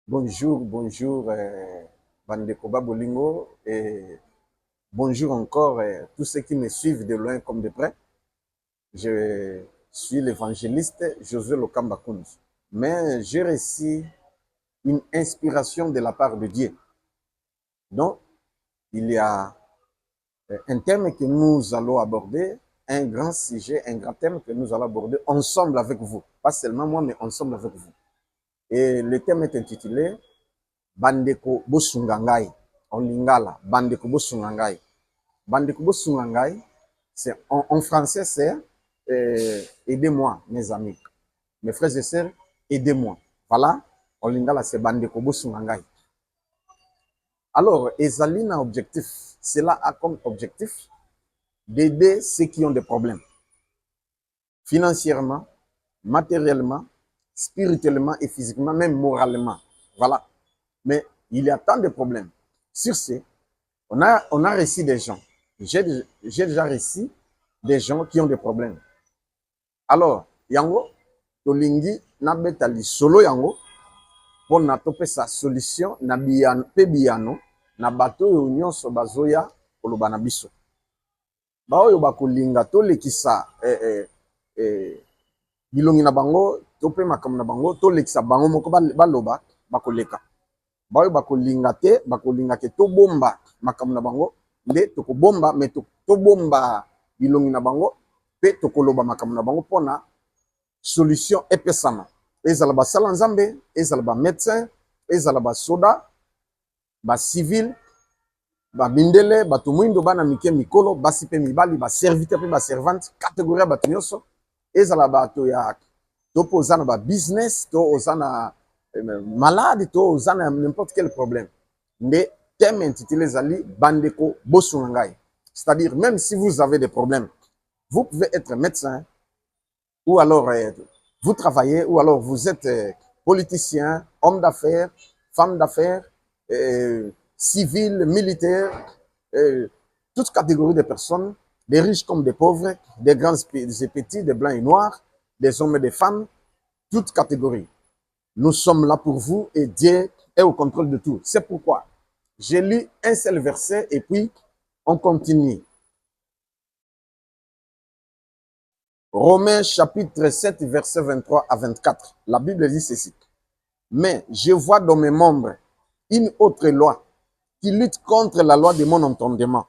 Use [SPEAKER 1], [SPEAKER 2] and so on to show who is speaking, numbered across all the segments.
[SPEAKER 1] Bonjour, bonjour, Bandeko Babolingo, et bonjour encore tous ceux qui me suivent de loin comme de près. Je suis l'évangéliste Josué Lokamba Kounz. Mais j'ai reçu une inspiration de la part de Dieu. Donc, il y a un thème que nous allons aborder, un grand sujet, un grand thème que nous allons aborder ensemble avec vous. Pas seulement moi, mais ensemble avec vous. Et le thème est intitulé Bandeko Bosungangai en lingala, Bandeko Bosungangai. Bandeko Bosungangai, c'est en français, c'est aidez-moi, mes amis. Mes frères et sœurs, aidez-moi. Voilà, en lingala, c'est Bandeko Bosungangai. Alors, Ezalina objectif, cela a comme objectif d'aider ceux qui ont des problèmes. Financièrement, matériellement, spirituellement et physiquement, même moralement. Voilà. Mais il y a tant de problèmes. Sur ce, on a reçu des gens. J'ai déjà reçu des gens qui ont des problèmes. Alors, yango, tolingi na betali solo yango, pour na tope sa solution na biano, na bato yo nyonso bazoya koloba na biso. Ba oyo bakolinga tolekisa bilongi na bango, tope makambo na bango, tolekisa bango moko baloba bakoleka. Baoyo bakolinga te, bakolinga ke tobomba makambo na bango, nde tokobomba, me tobomba bilongi na bango, pe tokoloba makambo na bango pona solution epesama. Ezala basala nzambe, ezala ba médecin, ezala ba soda, ba civil, ba mindele, bato mwindo bana mike mikolo, basi pe mibali, ba serviteur pe ba servante, catégorie bato nyonso, ezala bato ya topo ozana ba business, to ozana malade, to ozana n'importe quel problème. Mais thème intitulé Zali Bandeko Bosungangai. C'est-à-dire, même si vous avez des problèmes, vous pouvez être médecin, ou alors vous travaillez, ou alors vous êtes politicien, homme d'affaires, femme d'affaires, civil, militaire, toute catégorie de personnes, des riches comme des pauvres, des grands et des petits, des blancs et noirs, des hommes et des femmes, toute catégorie. Nous sommes là pour vous et Dieu est au contrôle de tout. C'est pourquoi j'ai lu un seul verset et puis on continue. Romains chapitre 7, verset 23 à 24. La Bible dit ceci. Mais je vois dans mes membres une autre loi qui lutte contre la loi de mon entendement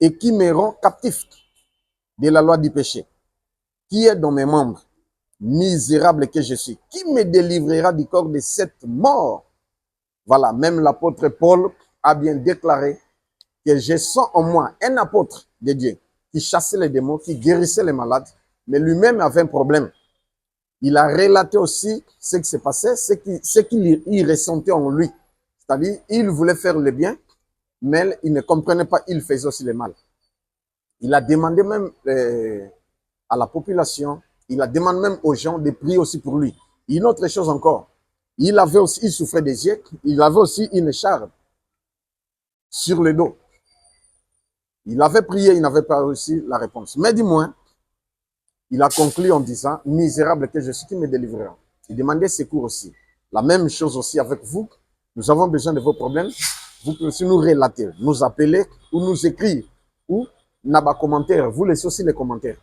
[SPEAKER 1] et qui me rend captif de la loi du péché, qui est dans mes membres. Misérable que je suis, qui me délivrera du corps de cette mort? Voilà, même l'apôtre Paul a bien déclaré que je sens en moi un apôtre de Dieu qui chassait les démons, qui guérissait les malades, mais lui-même avait un problème. Il a relaté aussi ce qui s'est passé, ce qu'il ressentait en lui. C'est-à-dire, il voulait faire le bien, mais il ne comprenait pas, il faisait aussi le mal. Il a demandé même à la population, il a demandé même aux gens de prier aussi pour lui. Une autre chose encore, il souffrait des yeux, il avait aussi une écharpe sur le dos. Il avait prié, il n'avait pas reçu la réponse. Mais dis-moi, il a conclu en disant, misérable que je suis, qui me délivrera. Il demandait secours aussi. La même chose aussi avec vous. Nous avons besoin de vos problèmes. Vous pouvez aussi nous relater, nous appeler ou nous écrire ou n'a pas commentaire. Vous laissez aussi les commentaires.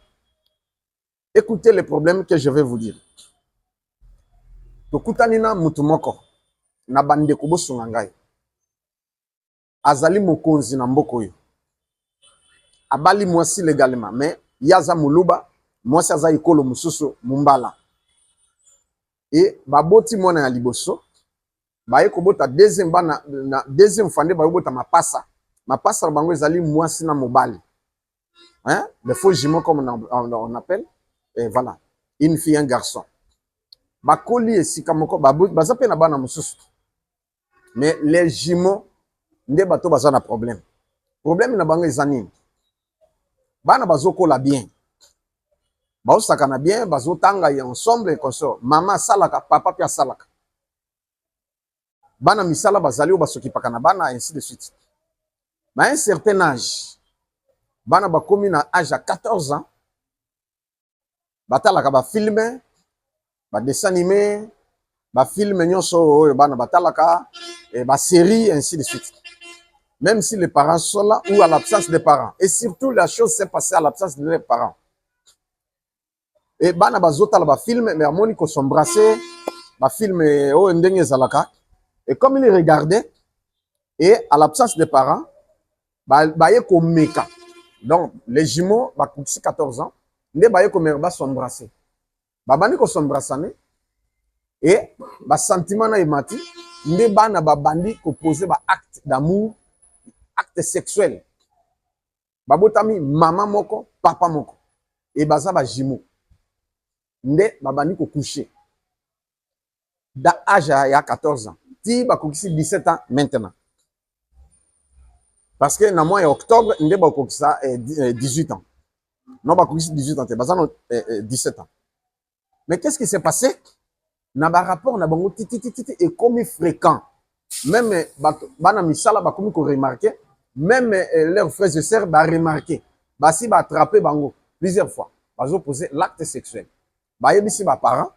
[SPEAKER 1] Écoutez les problèmes que je vais vous dire. Tokutanina mutumoko na bandeko bosunga ngai. Azali mokonzi na mboko yo. Abali mwasi légalement, mais yaza muluba, mwasi aza ikolo mususu mumbala. Et baboti mwana ya liboso, baye kobota deuxième bana na deuxième fande baye kobota mapasa. Mapasa bango ezali mwasi na mobali. Hein? Les faux jumeaux comme on appelle. Et voilà, une fille un garçon. Bakoli esika moko baza pe na bana mususu. Mais les jumeaux nde bato baza na problème. Problème na bango ezanini. Bana bazokola bien. Baosakana bien, bazotanga ensemble et consort. Maman salaka, papa pia salaka. Bana misala bazali o basokipaka na bana, ainsi de suite. Mais à un certain âge, bana bakomi na âge à 14 ans, batalaka ba filme, ba dessin animé, ba film nyonso oyo bana batalaka, et ba série ainsi de suite. Même si les parents sont là ou à l'absence des parents. Et surtout, la chose s'est passée à l'absence de leurs parents. Et bana bazota la ba film, mais à Monique s'embrasser, ba film oh ndenge zalaka. Et comme il regardait, et à l'absence des parents, ba ye ko meka. Donc les jumeaux, ba 14 ans, ne ba ye ko merba s'embrasser. Ba bani ko s'embrasser et ba sentiment na imati, ne bana ba bandi ko poser ba acte d'amour, acte sexuel. Babotami maman moko, papa moko. Et baza ba jumeaux. Nde babandi ko coucher. Da âge ya 14 ans. Ti ba kokisi 17 ans maintenant. Parce que na mois octobre, nde ba kokisa 18 ans. Non ba kokisi 18 ans, baza 17 ans. Mais qu'est-ce qui s'est passé? Na ba rapport na bango titi et comme fréquent. Même bana misala ba komi ko remarquer, même leurs frères et sœurs ba remarquer. Ba si ba attraper bango plusieurs fois. Bazo poser l'acte sexuel. Ba yebisi ba parents,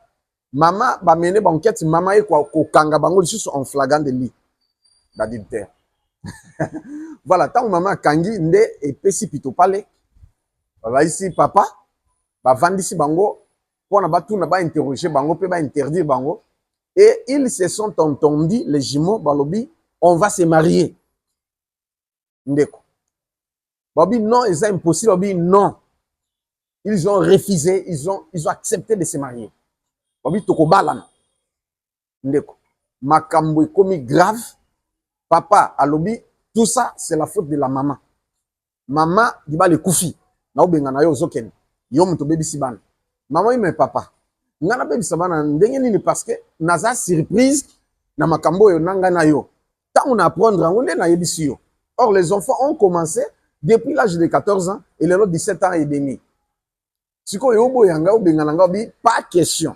[SPEAKER 1] maman ba mener ba enquête, maman e ko kanga bango lisusu en flagrant délit d'adultère. Voilà, tant maman kangi nde epesi pito pale. Ba ici papa ba vandisi bango pona ba tuna ba interroger bango pe ba interdire bango. Et ils se sont entendus, les jumeaux, balobi, on va se marier. Ndeko. Babi, non, c'est impossible. Babi, non. Ils ont refusé, ils ont accepté de se marier. Babi, toko balana. Ndeko. Makambo komi grave. Papa, alobi, tout ça, c'est la faute de la maman. Maman, di ba le koufi. Na obenga na yo zoken. Yo muto baby sibana. Maman, il me papa. Ngana baby sabana ndenge nini parce que naza surprise na makambo yo nanga na yo. Tant on apprendre on est na yebisi yo. Or les enfants ont commencé depuis l'âge de 14 ans et les autres 17 ans et demi. Siko yo boyanga obenga nanga bi pas question.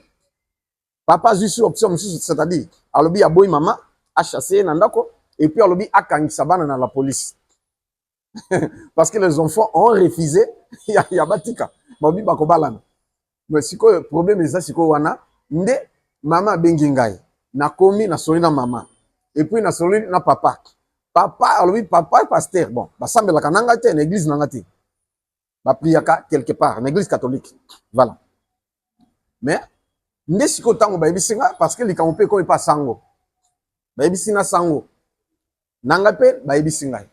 [SPEAKER 1] Papa juste option c'est-à-dire alobi ya boy maman a chassé na ndako et puis alobi akangisa bana na la police. Parce que les enfants ont refusé ya batika. Babi bakobalana. Mais si le problème est ça, si wana nde maman bengi ngai na komi na soli na maman et puis na soli na papa. Papa alors oui papa pasteur bon ba sambela kananga te na église nanga te. Ba priaka quelque part en église catholique. Voilà. Mais nde siko tango ba ebisinga parce que likampe ko pas sango. Ba ebisina sango. Nanga pe ba ebisinga.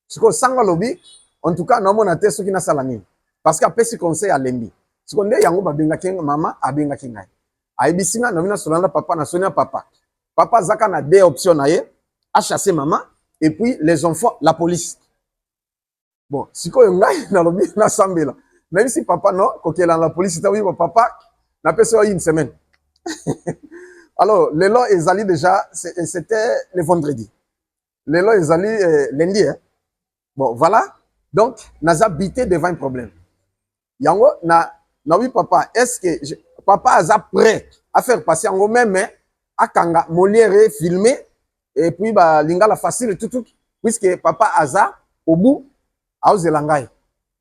[SPEAKER 1] Siko sango lobi en tout cas na mona te soki na salani parce qu'après ce conseil à lembi. Seconde yango babenga kenga mama abenga kinga. Aibisinga na mina solana papa na sonia papa. Papa zaka na deux options na ye, a chasser maman et puis les enfants la police. Bon, siko ngai na lobi na sambela. Même si papa non, kokela la police ta oui papa na peso une semaine. Alors, le long ezali déjà c'était le vendredi. Le long ezali lundi hein. Bon, voilà. Donc, naza habité devant un problème. Yango na oui papa, est-ce que papa a prêt à faire passer en même à kanga Molière filmé et puis ba lingala facile tout puisque papa aza au bout a ozelangai.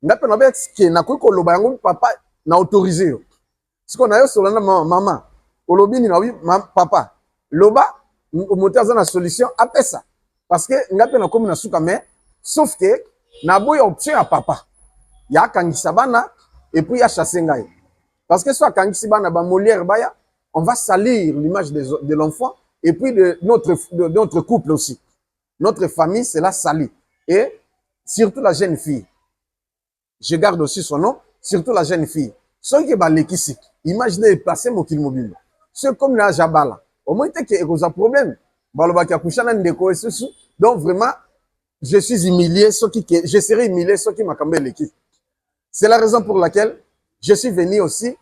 [SPEAKER 1] Ngape na be que na ko loba yango papa na autorisé yo. Ce qu'on a yo solana maman, olobi ni na oui papa. Loba moteur za na solution après ça. Parce que ngape na komi na suka mais sauf que na boy option à papa. Ya kangisa bana et puis il y a chassé ngai. Parce que soit quand bana ba Molière baya, on va salir l'image de l'enfant et puis de notre couple aussi. Notre famille, c'est la salie. Et surtout la jeune fille. Je garde aussi son nom, surtout la jeune fille. Ceux qui ba lekisi, imaginez passer mon kill mobile. Ceux comme la jabala. Au moins que il y a un problème. Baloba ki akushana ndeko et ceci. Donc vraiment je suis humilié, je serai humilié ceux qui m'a camé l'équipe. C'est la raison pour laquelle je suis venu aussi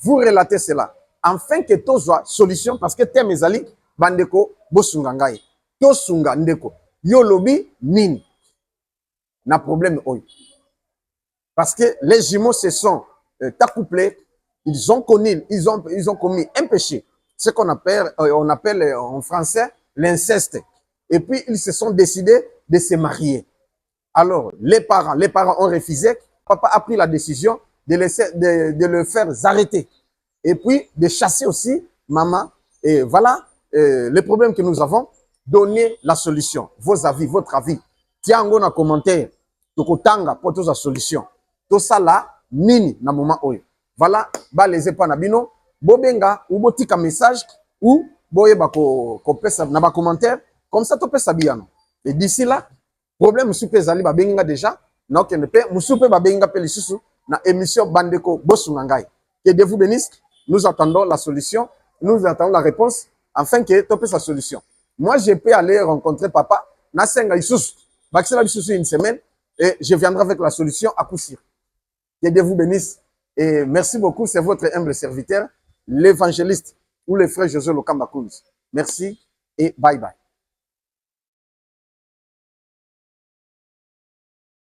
[SPEAKER 1] vous relater cela. Afin que tout soit solution, parce que thème ezali, bandeko, bosunga ngai. To sunga ndeko. Yo lobi, nini. Na problème oyo. Parce que les jumeaux se sont accouplés, ils ont commis un péché. Ce qu'on appelle, on appelle en français l'inceste. Et puis ils se sont décidés de se marier. Alors, les parents ont refusé. Papa a pris la décision de le faire arrêter. Et puis, de chasser aussi maman Et voilà les problèmes que nous avons. Donnez la solution. Vos avis, votre avis. Tiens, on a commentaire. Tokotanga pour toute la solution. Tout ça là, nini na moment oyo. Voilà, ba les epa na bino, bobenga ou botika message ou boye ba ko pesa na ba commentaire comme ça to pesa biano. Et d'ici là, problème soupe zali ba benga déjà, na okende pe musupe ba benga pe lisusu na émission Bandeko Bosunga ngai. Que Dieu vous bénisse. Nous attendons la solution, nous attendons la réponse afin que to pesa solution. Moi je peux aller rencontrer papa na senga isusu. Baxela isusu une semaine et je viendrai avec la solution à coup sûr. Que Dieu vous bénisse. Et merci beaucoup, c'est votre humble serviteur, l'évangéliste ou le frère José Lokamba Kounz. Merci et bye bye.